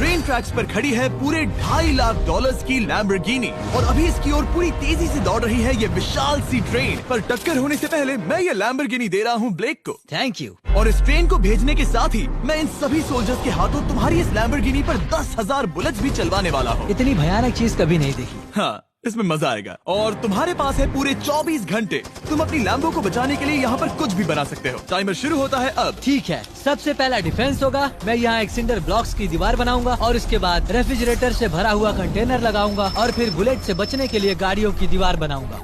Train tracks पर खड़ी है पूरे $2.5 लाख की लैम्बोर्गिनी और अभी इसकी ओर पूरी तेजी से दौड़ रही है ये विशाल सी ट्रेन। पर टक्कर होने से पहले मैं ये लैम्बोर्गिनी दे रहा हूँ ब्लेक को। Thank you. और इस ट्रेन को भेजने के साथ ही मैं इन सभी सोल्जर्स के हाथों तुम्हारी इस लैम्बोर्गिनी पर 10,000 बुलेट्स भी चलवाने वाला हूँ। इतनी भयानक चीज कभी नहीं देखी। हाँ, इसमें मजा आएगा। और तुम्हारे पास है पूरे 24 घंटे। तुम अपनी लैम्बो को बचाने के लिए यहाँ पर कुछ भी बना सकते हो। टाइमर शुरू होता है अब। ठीक है, सबसे पहला डिफेंस होगा। मैं यहाँ एक सिंडर ब्लॉक्स की दीवार बनाऊंगा और इसके बाद रेफ्रिजरेटर से भरा हुआ कंटेनर लगाऊंगा और फिर बुलेट से बचने के लिए गाड़ियों की दीवार बनाऊंगा।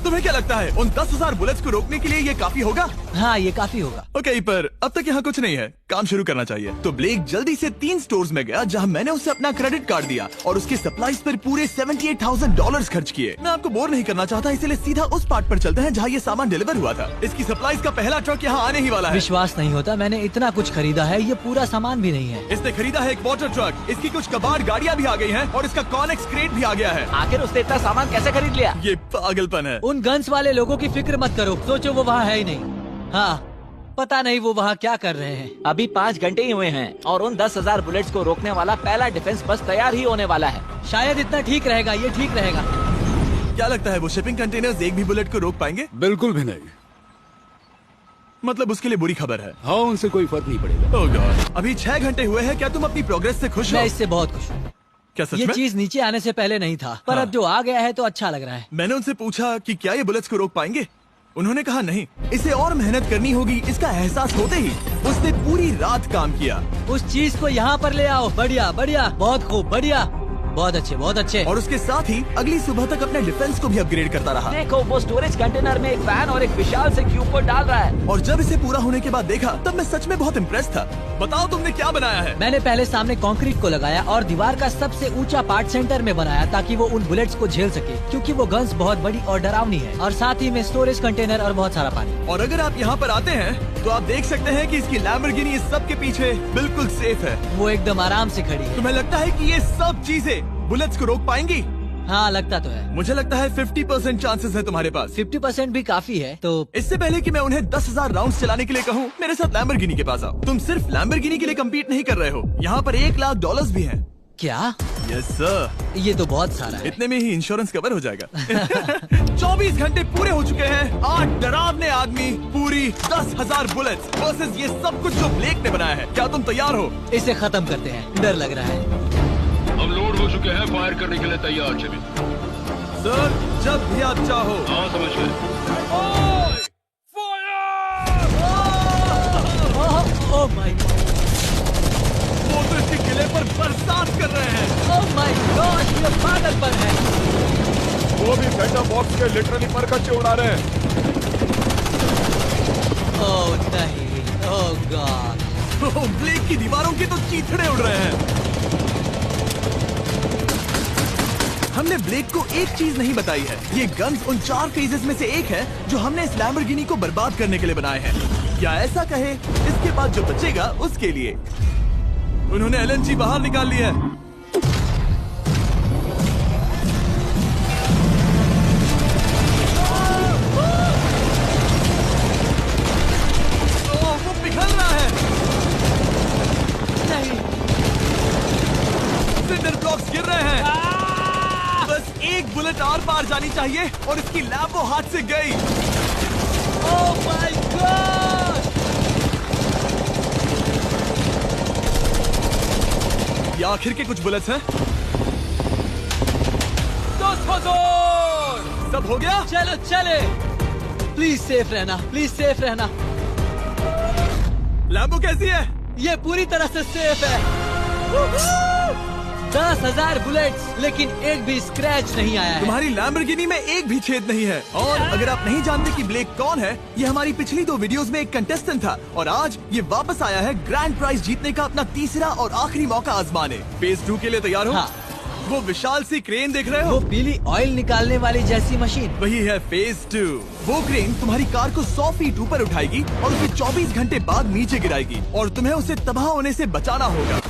तुम्हें क्या लगता है उन 10,000 बुलेट्स को रोकने के लिए ये काफी होगा? हाँ, ये काफी होगा। ओके, पर अब तक यहाँ कुछ नहीं है, काम शुरू करना चाहिए। तो ब्लेक जल्दी से 3 स्टोर्स में गया जहाँ मैंने उसे अपना क्रेडिट कार्ड दिया और उसके सप्लाईज पर पूरे $78,000 खर्च किए। मैं आपको बोर नहीं करना चाहता, इसलिए सीधा उस पार्ट पर चलते हैं जहाँ ये सामान डिलीवर हुआ था। इसकी सप्लाईज का पहला ट्रक यहाँ आने ही वाला है। विश्वास नहीं होता, मैंने इतना कुछ खरीदा है, ये पूरा सामान भी नहीं है। इसने खरीदा है एक वाटर ट्रक, इसकी कुछ कबाड़ गाड़ियाँ भी आ गई हैं और इसका कॉनेक्स क्रेट भी आ गया है। आखिर उसने इतना सामान कैसे खरीद लिया? ये पागलपन है। उन गन्स वाले लोगों की फिक्र मत करो, सोचो वो वहाँ है ही नहीं। हाँ, पता नहीं वो वहाँ क्या कर रहे हैं। अभी 5 घंटे ही हुए हैं और उन 10,000 बुलेट्स को रोकने वाला पहला डिफेंस बस तैयार ही होने वाला है। शायद इतना ठीक रहेगा, ये ठीक रहेगा। क्या लगता है वो शिपिंग कंटेनर्स एक भी बुलेट को रोक पाएंगे? बिल्कुल भी नहीं। मतलब उसके लिए बुरी खबर है। हाँ, उनसे कोई फर्क नहीं पड़ेगा। ओह गॉड, अभी 6 घंटे हुए हैं। क्या तुम अपनी प्रोग्रेस से खुश हो? मैं इससे बहुत खुश हूँ। क्या सच ये में? चीज नीचे आने से पहले नहीं था, पर हाँ। अब जो आ गया है तो अच्छा लग रहा है। मैंने उनसे पूछा कि क्या ये बुलेट्स को रोक पाएंगे। उन्होंने कहा नहीं, इसे और मेहनत करनी होगी। इसका एहसास होते ही उसने पूरी रात काम किया। उस चीज को यहाँ पर ले आओ। बढ़िया बढ़िया, बहुत खूब, बढ़िया, बहुत अच्छे, बहुत अच्छे। और उसके साथ ही अगली सुबह तक अपने डिफेंस को भी अपग्रेड करता रहा। देखो, वो स्टोरेज कंटेनर में एक फैन और एक विशाल से क्यूब को डाल रहा है। और जब इसे पूरा होने के बाद देखा तब मैं सच में बहुत इम्प्रेस था। बताओ तुमने क्या बनाया है? मैंने पहले सामने कंक्रीट को लगाया और दीवार का सबसे ऊंचा पार्ट सेंटर में बनाया ताकि वो उन बुलेट्स को झेल सके, क्योंकि वो गन्स बहुत बड़ी और डरावनी है। और साथ ही में स्टोरेज कंटेनर और बहुत सारा पानी। और अगर आप यहाँ पर आते हैं तो आप देख सकते हैं कि इसकी लैम्बोर्गिनी इस सब के पीछे बिल्कुल सेफ है। वो एकदम आराम से खड़ी है। तुम्हें लगता है कि ये सब चीजें बुलेट्स को रोक पाएंगी? हाँ, लगता तो है। मुझे लगता है 50% चांसेस है तुम्हारे पास। 50% भी काफी है। तो इससे पहले कि मैं उन्हें 10,000 राउंड्स चलाने के लिए कहूँ, मेरे साथ लैम्बोर्गिनी के पास आओ। तुम सिर्फ लैम्बोर्गिनी के लिए कम्पीट नहीं कर रहे हो, यहाँ पर $1 लाख भी हैं। क्या? Yes sir. ये तो बहुत सारा है। इतने में ही इंश्योरेंस कवर हो जाएगा। 24 घंटे पूरे हो चुके हैं। 8 डरावने आदमी, पूरी 10,000 बुलेट्स वर्सेस ये सब कुछ जो ब्लेक ने बनाया है। क्या तुम तैयार हो? इसे खत्म करते हैं, डर लग रहा है। हम लोड हो चुके हैं, फायर करने के लिए तैयार। चलिए सर, जब भी आप चाहो। हाँ, समझ गए। ओह माय गॉड, वो तो इसके किले पर बरसात कर रहे हैं। ओह माय गॉड, ये पागलपन है। वो भी सेटअप बॉक्स के लिटरली पर कच्चे उड़ा रहे हैं। ओह नहीं, ओह गॉड। ब्लेक की दीवारों के तो चीथड़े उड़ रहे हैं। हमने ब्लेक को एक चीज नहीं बताई है, ये गन्स उन 4 फेजेस में से एक है जो हमने इस लैम्बोर्गिनी को बर्बाद करने के लिए बनाए हैं। या ऐसा कहे, इसके बाद जो बचेगा उसके लिए। उन्होंने LNG बाहर निकाल लिया है। वो पिघल रहा है। नहीं, सिंडर ब्लॉक्स गिर रहे हैं। बस एक बुलेट आर पार जानी चाहिए और इसकी लैम्बो हाथ से गई। Oh my God. ये आखिर के कुछ बुलेट्स हैं। सब हो गया? चलो चले। प्लीज सेफ रहना, प्लीज सेफ रहना। लैम्बो कैसी है? ये पूरी तरह से सेफ है। 10,000 बुलेट्स, लेकिन एक भी स्क्रैच नहीं आया है। तुम्हारी लैम्बोर्गिनी में एक भी छेद नहीं है। और अगर आप नहीं जानते कि ब्लेक कौन है, ये हमारी पिछली 2 वीडियोस में एक कंटेस्टेंट था और आज ये वापस आया है ग्रैंड प्राइज जीतने का अपना तीसरा और आखिरी मौका आजमाने। फेज 2 के लिए तैयार हो? हाँ। वो विशाल सी क्रेन देख रहे वो हो? पीली ऑयल निकालने वाली जैसी मशीन। वही है फेज 2। वो क्रेन तुम्हारी कार को 100 फीट ऊपर उठाएगी और उसे 24 घंटे बाद नीचे गिराएगी और तुम्हें उसे तबाह होने से बचाना होगा।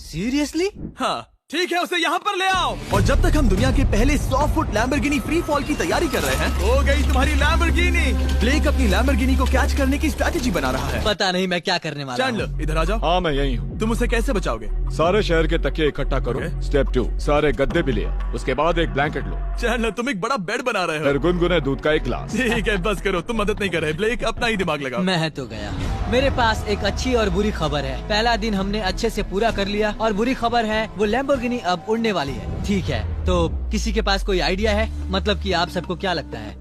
सीरियसली? हाँ, ठीक है, उसे यहाँ पर ले आओ। और जब तक हम दुनिया के पहले 100 फुट लैम्बोर्गिनी फ्री फॉल की तैयारी कर रहे हैं, हो गई तुम्हारी लैम्बोर्गिनी। ब्लेक अपनी लैम्बोर्गिनी को कैच करने की स्ट्रैटेजी बना रहा है। पता नहीं मैं क्या करने वाला हूँ। चैंडलर इधर आ जाओ। हाँ मैं यही हूँ। तुम उसे कैसे बचाओगे? सारे शहर के तकिए इकट्ठा करो। Okay. स्टेप 2, सारे गद्दे भी ले आओ। उसके बाद एक ब्लैंकेट लो। चैंडलर तुम एक बड़ा बेड बना रहे हो। फिर गुनगुने दूध का एक गिलास। ठीक है, बस करो, तुम मदद नहीं कर रहे। ब्लेक अपना ही दिमाग लगाओ। मैं तो गया। मेरे पास एक अच्छी और बुरी खबर है। पहला दिन हमने अच्छे से पूरा कर लिया और बुरी खबर है वो लैम्बोर्गिनी अब उड़ने वाली है। ठीक है, तो किसी के पास कोई आइडिया है? मतलब कि आप सबको क्या लगता है?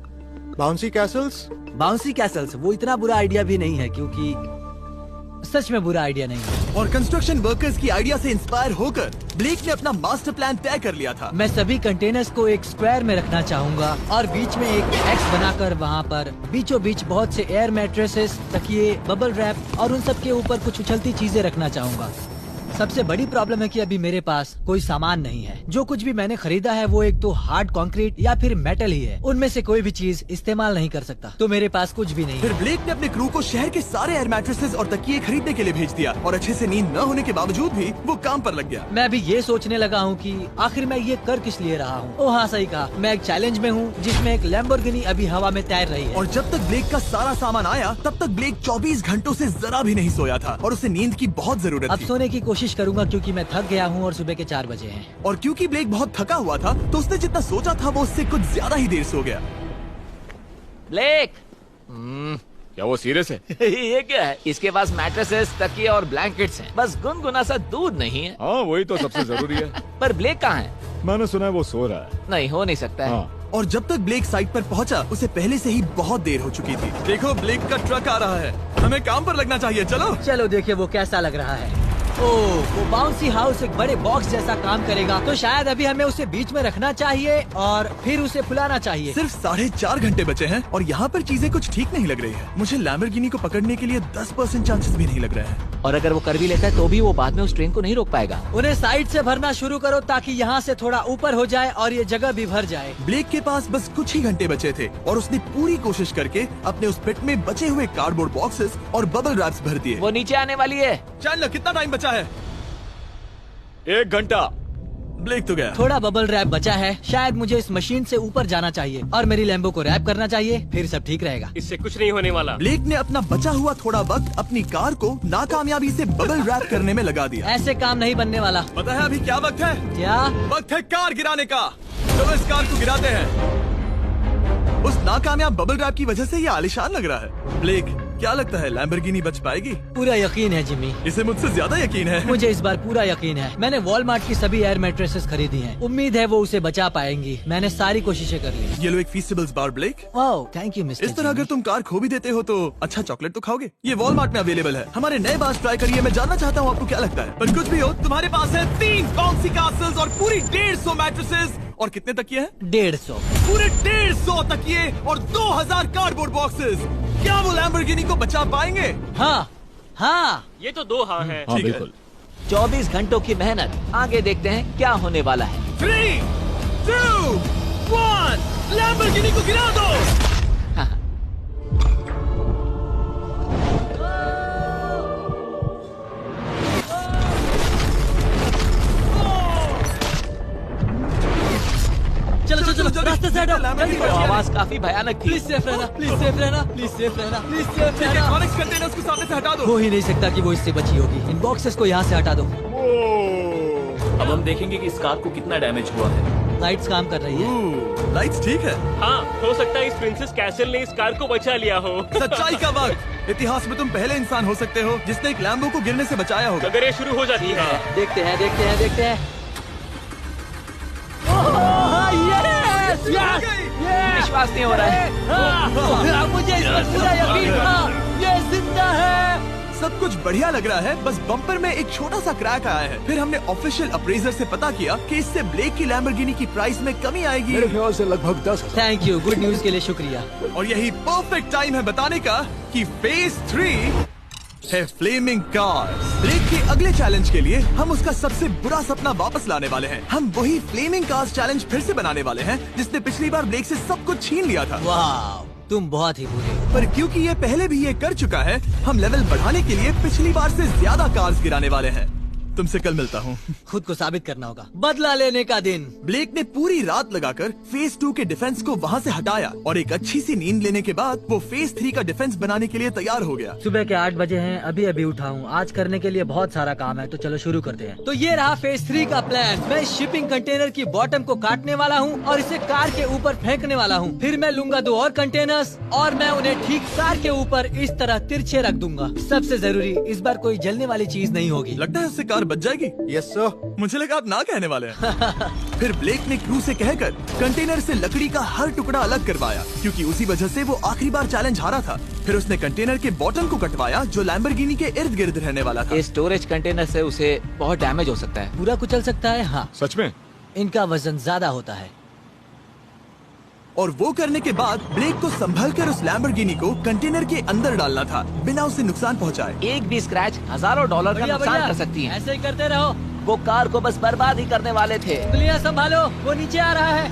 Bouncy Castle's? बाउंसी कैसल्स वो इतना बुरा आइडिया भी नहीं है, क्योंकि सच में बुरा आइडिया नहीं है। और कंस्ट्रक्शन वर्कर्स की आइडिया से इंस्पायर होकर ब्लेक ने अपना मास्टर प्लान तय कर लिया था। मैं सभी कंटेनर्स को एक स्क्वायर में रखना चाहूंगा और बीच में एक एक्स बनाकर वहाँ पर बीचों बीच बहुत से एयर मैट्रेसेस, तकिए, बबल रैप और उन सब के ऊपर कुछ उछलती चीजें रखना चाहूंगा। सबसे बड़ी प्रॉब्लम है कि अभी मेरे पास कोई सामान नहीं है। जो कुछ भी मैंने खरीदा है वो एक तो हार्ड कंक्रीट या फिर मेटल ही है। उनमें से कोई भी चीज इस्तेमाल नहीं कर सकता, तो मेरे पास कुछ भी नहीं फिर है। ब्लेक ने अपने क्रू को शहर के सारे एयर मैट्रेसेस और तकिए खरीदने के लिए भेज दिया और अच्छे से नींद न होने के बावजूद भी वो काम पर लग गया। मैं अभी ये सोचने लगा हूँ कि आखिर मैं ये कर किस लिए रहा हूँ। ओह हाँ, सही कहा, मैं एक चैलेंज में हूँ जिसमें एक लैम्बोर्गिनी अभी हवा में तैर रही है। और जब तक ब्लेक का सारा सामान आया तब तक ब्लेक 24 घंटों से जरा भी नहीं सोया था और उसे नींद की बहुत जरूरत अब थी। सोने की कोशिश करूंगा क्योंकि मैं थक गया हूँ और सुबह के 4 बजे हैं। और क्योंकि ब्लेक बहुत थका हुआ था तो उसने जितना सोचा था वो उससे कुछ ज्यादा ही देर सो गया। ब्लेक क्या वो सीरियस है? ये क्या है? इसके पास मैट्रेसेस, तकिए और ब्लैंकेट्स हैं। बस गुनगुना सा दूध नहीं है। हाँ वही तो सबसे जरूरी है। पर ब्लेक कहाँ है? मैंने सुना है वो सो रहा है। नहीं, हो नहीं सकता है। हाँ और जब तक ब्लेक साइट पर पहुंचा उसे पहले से ही बहुत देर हो चुकी थी। देखो ब्लेक का ट्रक आ रहा है, हमें काम पर लगना चाहिए। चलो चलो देखिए वो कैसा लग रहा है। ओह, वो बाउंसी हाउस एक बड़े बॉक्स जैसा काम करेगा, तो शायद अभी हमें उसे बीच में रखना चाहिए और फिर उसे फुलाना चाहिए। सिर्फ 4.5 घंटे बचे हैं और यहाँ पर चीजें कुछ ठीक नहीं लग रही है। मुझे लैम्बोर्गिनी को पकड़ने के लिए 10% चांसेस भी नहीं लग रहे हैं। और अगर वो कर भी लेता है तो भी वो बाद में उस ट्रेन को नहीं रोक पाएगा। उन्हें साइड से भरना शुरू करो ताकि यहाँ से थोड़ा ऊपर हो जाए और ये जगह भी भर जाए। ब्लेक के पास बस कुछ ही घंटे बचे थे और उसने पूरी कोशिश करके अपने उस पिट में बचे हुए कार्डबोर्ड बॉक्सेस और बबल रैप्स भर दिए। वो नीचे आने वाली है। चैंडलर कितना टाइम बचा है? 1 घंटा। ब्लेक तो गया। थोड़ा बबल रैप बचा है। शायद मुझे इस मशीन से ऊपर जाना चाहिए और मेरी लैम्बो को रैप करना चाहिए, फिर सब ठीक रहेगा। इससे कुछ नहीं होने वाला। ब्लेक ने अपना बचा हुआ थोड़ा वक्त अपनी कार को नाकामयाबी से बबल रैप करने में लगा दिया। ऐसे काम नहीं बनने वाला। पता है अभी क्या वक्त है? क्या? वक्त है कार गिराने का। चलो इस कार को गिराते हैं। उस नाकामयाब बबल रैप की वजह से ये आलिशान लग रहा है। ब्लेक क्या लगता है लैम्बोर्गिनी बच पाएगी? पूरा यकीन है जिमी, इसे मुझसे ज्यादा यकीन है। मुझे इस बार पूरा यकीन है। मैंने वॉलमार्ट की सभी एयर मैट्रेसेस खरीदी हैं। उम्मीद है वो उसे बचा पाएंगी। मैंने सारी कोशिशें कर ली। ये लो एक Feastables bar black. Oh thank you mister. इस तरह अगर तुम कार खो भी देते हो तो अच्छा चॉकलेट तो खाओगे। ये वॉलमार्ट में अवेलेबल है। हमारे नए बार ट्राई करिए। मैं जानना चाहता हूँ आपको क्या लगता है। पर कुछ भी हो, तुम्हारे पास है 3 बाउंसी कासल्स और पूरी 150 मैट्रेसेस और कितने तकिए हैं? 150। पूरे 150 तकिए और 2000 कार्डबोर्ड बॉक्सेस। क्या वो लैम्बोर्गिनी को बचा पाएंगे? हाँ हाँ। ये तो 2 हाँ है। हाँ ठीक है। बिल्कुल। 24 घंटों की मेहनत, आगे देखते हैं क्या होने वाला है। 3, 2, 1 लैम्बोर्गिनी को गिरा दो। चलो चलो चलो, रास्ते से हटो। जल्दी वो करो। आवाज काफी भयानक थी। प्लीज सेफ रहना, प्लीज सेफ रहना, प्लीज सेफ रहना, प्लीज सेफ रहना। इलेक्ट्रॉनिक्स कंटेनर्स को सामने से हटा दो। हो ही नहीं सकता कि वो इससे बची होगी। इन बॉक्सेस को यहाँ से हटा दो। अब हम देखेंगे कि इस कार को कितना डैमेज हुआ है। लाइट्स काम कर रही है। लाइट्स ठीक है। हाँ, हो सकता है इस प्रिंसेस कैसल ने इस कार को बचा लिया हो। सच्चाई का वक्त। इतिहास में तुम पहले इंसान हो सकते हो जिसने एक लैम्बो को गिरने से बचाया होगा। अगर ये शुरू हो जाती है। देखते हैं देखते हैं देखते हैं। यस यस विश्वास नहीं हो रहा है। मुझे इस पर पूरा यकीन था। ये जिंदा है। सब कुछ बढ़िया लग रहा है, बस बम्पर में एक छोटा सा क्रैक आया है। फिर हमने ऑफिशियल अप्रेजर से पता किया कि इससे ब्लेक की लैम्बोर्गिनी की प्राइस में कमी आएगी। मेरे ख्याल से लगभग 10। थैंक यू, गुड न्यूज के लिए शुक्रिया। और यही परफेक्ट टाइम है बताने का कि फेज 3 है फ्लेमिंग कार्स। ब्लेक के अगले चैलेंज के लिए हम उसका सबसे बुरा सपना वापस लाने वाले हैं। हम वही फ्लेमिंग कार्स चैलेंज फिर से बनाने वाले हैं जिसने पिछली बार ब्लेक से सब कुछ छीन लिया था। वाह, तुम बहुत ही बुरे हो। पर क्योंकि ये पहले भी ये कर चुका है, हम लेवल बढ़ाने के लिए पिछली बार से ज्यादा कार्स गिराने वाले हैं। तुमसे कल मिलता हूँ। खुद को साबित करना होगा। बदला लेने का दिन। ब्लेक ने पूरी रात लगाकर फेज 2 के डिफेंस को वहाँ से हटाया और एक अच्छी सी नींद लेने के बाद वो फेज 3 का डिफेंस बनाने के लिए तैयार हो गया। सुबह के 8 बजे हैं, अभी उठा हूँ। आज करने के लिए बहुत सारा काम है, तो चलो शुरू करते हैं। तो ये रहा फेज 3 का प्लान। मैं शिपिंग कंटेनर की बॉटम को काटने वाला हूँ और इसे कार के ऊपर फेंकने वाला हूँ। फिर मैं लूंगा 2 और कंटेनर्स और मैं उन्हें ठीक कार के ऊपर इस तरह तिरछे रख दूंगा। सबसे जरूरी, इस बार कोई जलने वाली चीज नहीं होगी। लगता है उससे कार बच जाएगी। Yes sir. मुझे लगा आप ना कहने वाले हैं। फिर ब्लेक ने क्रू से कहकर कंटेनर से लकड़ी का हर टुकड़ा अलग करवाया, क्योंकि उसी वजह से वो आखिरी बार चैलेंज हारा था। फिर उसने कंटेनर के बॉटम को कटवाया जो लैम्बोर्गिनी के इर्द गिर्द रहने वाला था। इस स्टोरेज कंटेनर से उसे बहुत डैमेज हो सकता है। पूरा कुचल सकता है। हाँ, सच में? इनका वजन ज्यादा होता है। और वो करने के बाद ब्लेक को संभल कर उस लैम्बोर्गिनी को कंटेनर के अंदर डालना था बिना उसे नुकसान पहुंचाए। एक भी स्क्रैच हजारों डॉलर का बढ़िया, नुकसान बढ़िया। कर सकती है। ऐसे ही करते रहो। वो कार को बस बर्बाद ही करने वाले थे। उंगलियां संभालो, वो नीचे आ रहा है।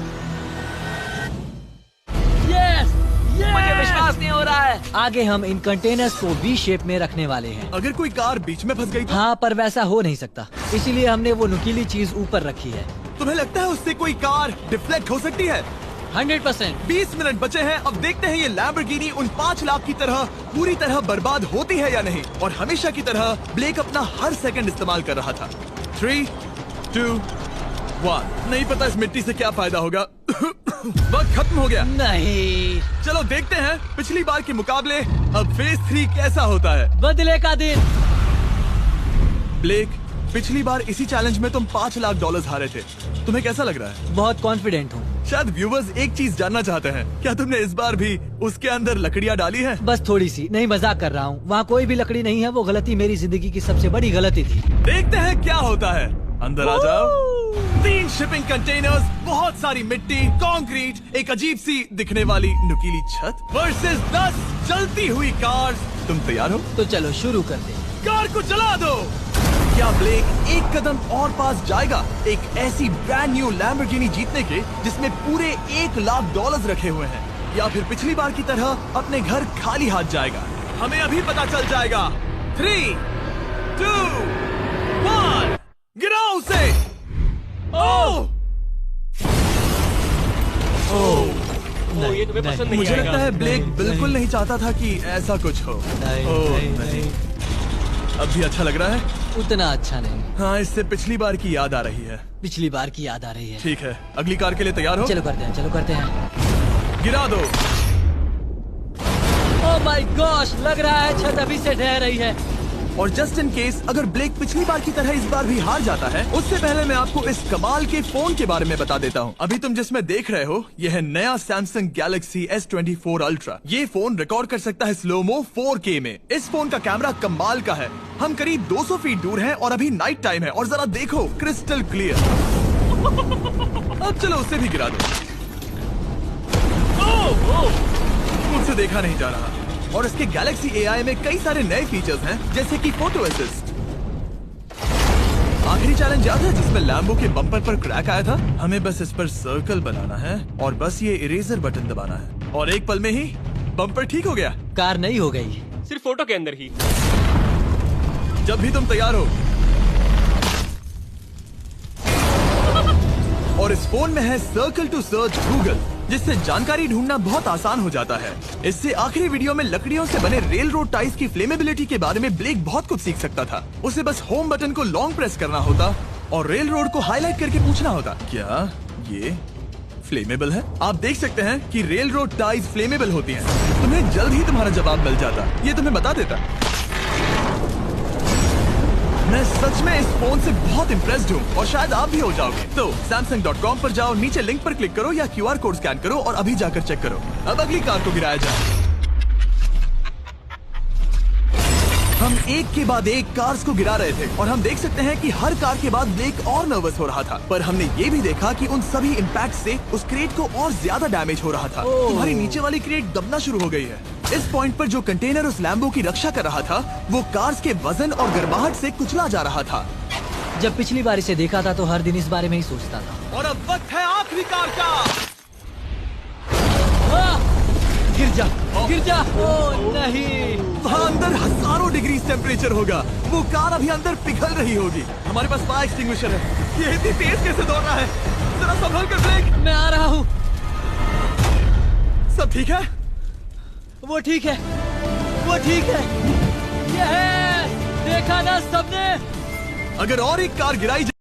यस, मुझे विश्वास नहीं हो रहा है। आगे हम इन कंटेनर्स को वी शेप में रखने वाले हैं। अगर कोई कार बीच में फंस गई तो हाँ, पर वैसा हो नहीं सकता, इसीलिए हमने वो नुकीली चीज ऊपर रखी है। तुम्हें लगता है उससे कोई कार डिफ्लेक्ट हो सकती है? 100%। 20 मिनट बचे हैं। अब देखते हैं ये लैम्बोर्गिनी उन 5 लाख की तरह पूरी तरह बर्बाद होती है या नहीं। और हमेशा की तरह ब्लेक अपना हर सेकंड इस्तेमाल कर रहा था। 3, 2, 1। नहीं पता इस मिट्टी से क्या फायदा होगा। वक्त खत्म हो गया। नहीं, चलो देखते हैं पिछली बार के मुकाबले अब फेज 3 कैसा होता है। बदले का दिन। ब्लेक, पिछली बार इसी चैलेंज में तुम $5 लाख हारे थे। तुम्हें कैसा लग रहा है? बहुत कॉन्फिडेंट हूँ। शायद व्यूवर्स एक चीज जानना चाहते हैं, क्या तुमने इस बार भी उसके अंदर लकड़ियाँ डाली हैं? बस थोड़ी सी, नहीं मजाक कर रहा हूँ। वहाँ कोई भी लकड़ी नहीं है। वो गलती मेरी जिंदगी की सबसे बड़ी गलती थी। देखते हैं क्या होता है। अंदर आ जाओ। 3 शिपिंग कंटेनर्स, बहुत सारी मिट्टी, कंक्रीट, एक अजीब सी दिखने वाली नुकीली छत वर्सेस 10 जलती हुई कार्स। तुम तैयार हो? तो चलो शुरू कर दे। कार को जला दो। क्या ब्लेक एक कदम और पास जाएगा एक ऐसी ब्रांड न्यू लैम्बोर्गिनी जीतने के जिसमें पूरे $1 लाख रखे हुए हैं, या फिर पिछली बार की तरह अपने घर खाली हाथ जाएगा? हमें अभी पता चल जाएगा। 3, 2, 1, गिराओ उसे। ओह! ओ, ये तुम्हें पसंद नहीं मुझे आएगा। लगता है ब्लेक बिल्कुल नहीं चाहता था कि ऐसा कुछ हो। ओह, नहीं। अब भी अच्छा लग रहा है? उतना अच्छा नहीं। हाँ, इससे पिछली बार की याद आ रही है। पिछली बार की याद आ रही है। ठीक है, अगली कार के लिए तैयार हो? चलो करते हैं। गिरा दो। ओह माय गॉश, लग रहा है छत अभी से ढह रही है। और जस्ट इन केस अगर ब्लेक पिछली बार की तरह इस बार भी हार जाता है, उससे पहले मैं आपको इस कमाल के फोन के बारे में बता देता हूँ। अभी तुम जिसमें देख रहे हो, यह है नया सैमसंग गैलेक्सी S24 अल्ट्रा। ये फोन रिकॉर्ड कर सकता है स्लोमो 4K में। इस फोन का कैमरा कमाल का है। हम करीब 200 फीट दूर हैं और अभी नाइट टाइम है और जरा देखो, क्रिस्टल क्लियर। अब चलो उसे भी गिरा दो। मुझसे देखा नहीं जा रहा। और इसके गैलेक्सी AI में कई सारे नए फीचर्स हैं, जैसे कि फोटो असिस्ट। आखिरी चैलेंज याद है जिसमें लैम्बो के बम्पर पर क्रैक आया था? हमें बस इस पर सर्कल बनाना है और बस ये इरेजर बटन दबाना है और एक पल में ही बम्पर ठीक हो गया। कार नई हो गई। सिर्फ फोटो के अंदर ही। जब भी तुम तैयार हो। और इस फोन में है सर्कल टू सर्च गूगल, जिससे जानकारी ढूंढना बहुत आसान हो जाता है। इससे आखिरी वीडियो में लकड़ियों से बने रेल रोड टाइज की फ्लेमेबिलिटी के बारे में ब्लेक बहुत कुछ सीख सकता था। उसे बस होम बटन को लॉन्ग प्रेस करना होता और रेल रोड को हाईलाइट करके पूछना होता, क्या ये फ्लेमेबल है? आप देख सकते हैं कि रेल रोड टाइज फ्लेमेबल होती हैं। तुम्हें जल्द ही तुम्हारा जवाब मिल जाता। ये तुम्हें बता देता। मैं सच में इस फोन से बहुत इम्प्रेस्ड हूँ और शायद आप भी हो जाओगे। तो Samsung.com पर जाओ, नीचे लिंक पर क्लिक करो या QR कोड स्कैन करो और अभी जाकर चेक करो। अब अगली कार को गिराया जाए। हम एक के बाद एक कार्स को गिरा रहे थे और हम देख सकते हैं कि हर कार के बाद ब्लेक और नर्वस हो रहा था, पर हमने ये भी देखा कि उन सभी इम्पैक्ट से उस क्रेट को और ज्यादा डैमेज हो रहा था। तुम्हारी नीचे वाली क्रेट दबना शुरू हो गई है। इस पॉइंट पर जो कंटेनर उस लैम्बो की रक्षा कर रहा था, वो कार्स के वजन और गर्माहट से कुचला जा रहा था। जब पिछली बार इसे देखा था तो हर दिन इस बारे में ही सोचता था। और अब वक्त है आखिरी कार का। गिर जा गिर जा। ओ नहीं। वहाँ अंदर हजारों डिग्री टेम्परेचर होगा। वो कार अभी अंदर पिघल रही होगी। हमारे पास फायर एक्सटिंग्विशर है। ये इतनी तेज कैसे दौड़ रहा है? जरा संभल कर ब्रेक। मैं आ रहा हूँ। सब ठीक है? वो ठीक है, वो ठीक है। ये है, देखा ना सबने। अगर और एक कार गिराई